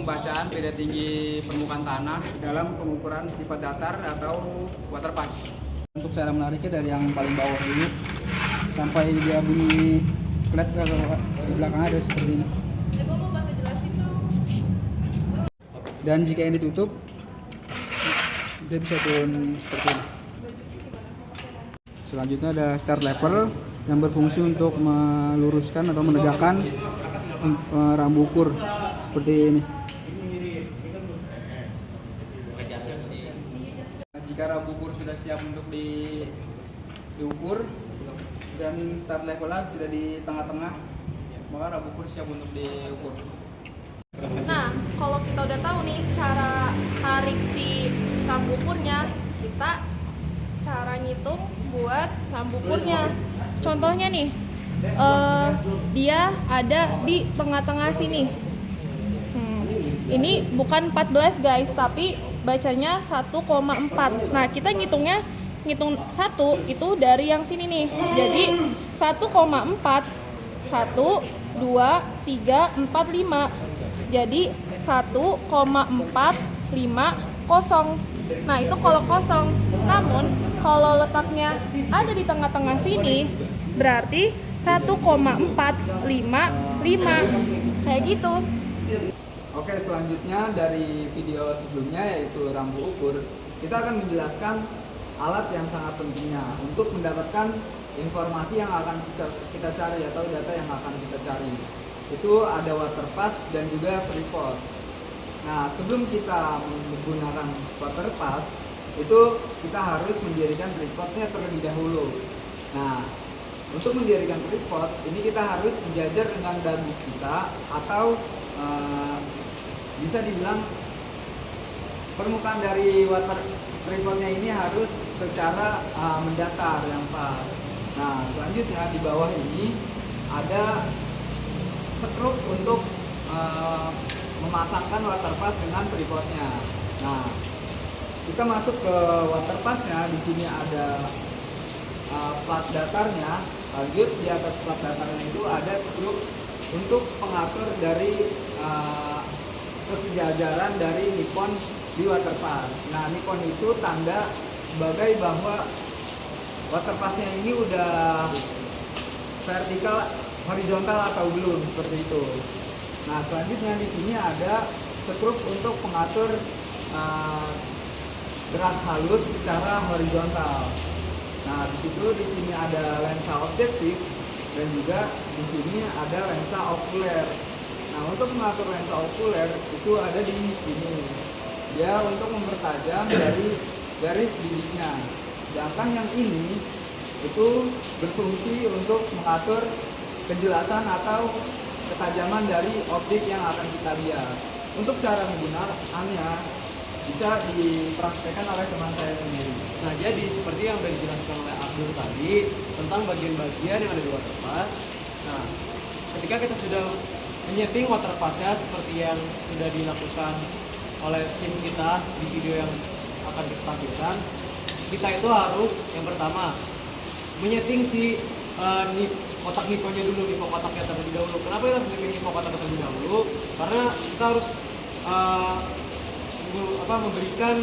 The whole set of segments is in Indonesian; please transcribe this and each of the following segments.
pembacaan beda tinggi permukaan tanah dalam pengukuran sifat datar atau water pass. Untuk cara menariknya dari yang paling bawah dulu sampai dia bunyi klep di belakang ada seperti ini. Dan jika ini ditutup, dia bisa turun seperti ini. Selanjutnya ada start level yang berfungsi untuk meluruskan atau menegakkan rambu ukur seperti ini. Jika rambu ukur sudah siap untuk diukur dan start levelnya sudah di tengah-tengah, maka rambu ukur siap untuk diukur. Nah, kalau kita udah tahu nih cara tarik si rambu ukurnya, kita cara ngitung buat rambu ukurnya. Contohnya nih, dia ada di tengah-tengah sini. Ini bukan 14 guys, tapi bacanya 1,4. Nah, kita ngitung 1 itu dari yang sini nih. Jadi 1,4 1 2 3 4 5. Jadi 1,450. Nah, itu kalau kosong. Namun kalau letaknya ada di tengah-tengah sini, berarti 1,455. Kayak gitu. Oke, selanjutnya dari video sebelumnya yaitu rambu ukur, kita akan menjelaskan alat yang sangat pentingnya untuk mendapatkan informasi yang akan kita cari atau data yang akan kita cari. Itu ada water pass dan juga freeport. Nah, sebelum kita menggunakan water pass, itu kita harus mendirikan freeportnya terlebih dahulu. Nah, untuk mendirikan freeport, ini kita harus sejajar dengan dagu kita atau bisa dibilang permukaan dari water freeportnya ini harus secara mendatar yang pas. Nah, selanjutnya di bawah ini ada skrup untuk memasangkan water pass dengan freeportnya. Nah, kita masuk ke water passnya. Di sini ada plat datarnya. Lanjut di atas plat datarnya itu ada skrup untuk pengatur dari kesejajaran dari Nippon di water pass. Nah, Nippon itu tanda sebagai bahwa water passnya ini udah vertikal, horizontal atau belum, seperti itu. Nah, selanjutnya di sini ada skrup untuk pengatur gerak halus secara horizontal. Nah, di sini ada lensa objektif dan juga di sini ada lensa okuler. Nah, untuk mengatur lensa okuler itu ada di sini. Dia untuk mempertajam dari garis bibitnya. Sedangkan yang ini itu berfungsi untuk mengatur kejelasan atau ketajaman dari objek yang akan kita lihat. Untuk cara menggunakannya bisa dipraktekkan oleh teman saya sendiri. Nah, jadi seperti yang sudah dijelaskan oleh Abdul tadi tentang bagian-bagian yang ada di water pass. Nah, ketika kita sudah menyeting water passnya seperti yang sudah dilakukan oleh tim kita di video yang akan kita tampilkan, kita itu harus yang pertama menyeting si kotak niponya dulu, nipo kotaknya terlebih dahulu. Kenapa kita harus menyeting nipo kotak terlebih dahulu? Karena kita harus memberikan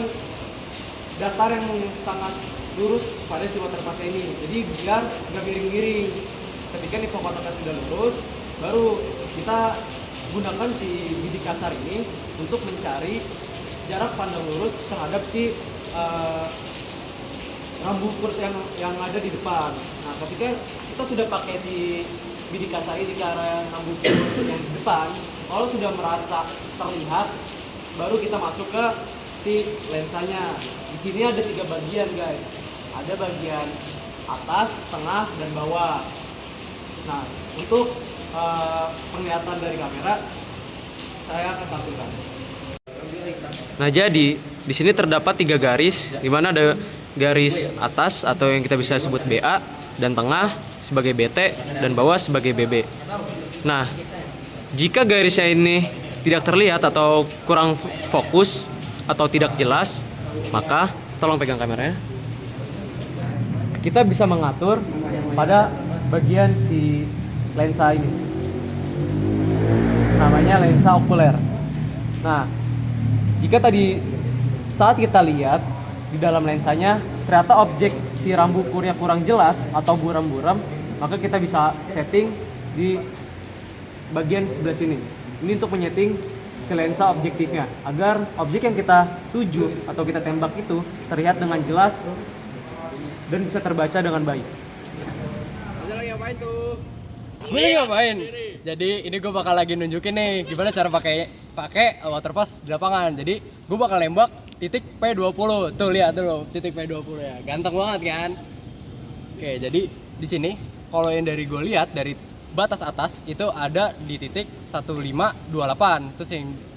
datar yang sangat lurus pada si water pass ini. Jadi biar nggak miring-miring. Ketika nipo kotaknya sudah lurus, baru kita gunakan si bidik kasar ini untuk mencari jarak pandang lurus terhadap si rambu ukur yang ada di depan. Nah, ketika kita sudah pakai si bidik kasar ini ke arah rambu ukur yang di depan, kalau sudah merasa terlihat, baru kita masuk ke si lensanya. Di sini ada 3 bagian guys. Ada bagian atas, tengah, dan bawah. Nah, untuk penglihatan dari kamera saya akan tampilkan. Nah, jadi di sini terdapat 3 garis, di mana ada garis atas atau yang kita bisa sebut BA, dan tengah sebagai BT, dan bawah sebagai BB. Nah, jika garisnya ini tidak terlihat atau kurang fokus atau tidak jelas, maka tolong pegang kameranya. Kita bisa mengatur pada bagian si lensa ini, namanya lensa okuler. Nah, jika tadi saat kita lihat di dalam lensanya ternyata objek si rambu ukurnya kurang jelas atau buram-buram, maka kita bisa setting di bagian sebelah sini. Ini untuk menyeting si lensa objektifnya agar objek yang kita tuju atau kita tembak itu terlihat dengan jelas dan bisa terbaca dengan baik. Gue ngapain? Jadi ini gue bakal lagi nunjukin nih gimana cara pakai waterpass di lapangan. Jadi gue bakal nembak titik P20. Tuh lihat dulu titik P20 ya. Ganteng banget kan? Oke, jadi di sini kalau yang dari gue lihat dari batas atas itu ada di titik 1528. Terus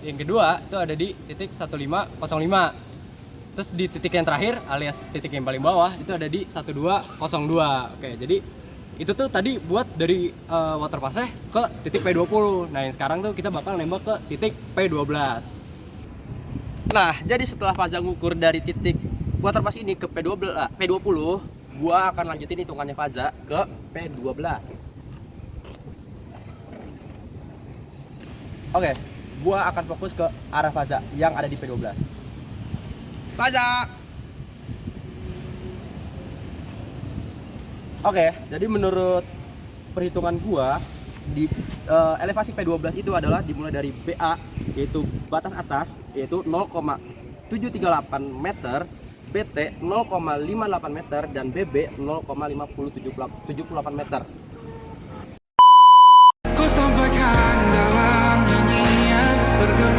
yang kedua itu ada di titik 1505. Terus di titik yang terakhir alias titik yang paling bawah itu ada di 1202. Oke, jadi itu tuh tadi buat dari waterpass-nya ke titik P20. Nah, yang sekarang tuh kita bakal nembak ke titik P12. Nah, jadi setelah Faza ngukur dari titik waterpass ini ke P20, gua akan lanjutin hitungannya Faza ke P12. Oke, gua akan fokus ke arah Faza yang ada di P12. Faza. Oke, jadi menurut perhitungan gua di elevasi P12 itu adalah dimulai dari BA yaitu batas atas yaitu 0,738 meter, BT 0,58 meter dan BB 0,5078 meter. Ku sampaikan dalam nyanyian bergema.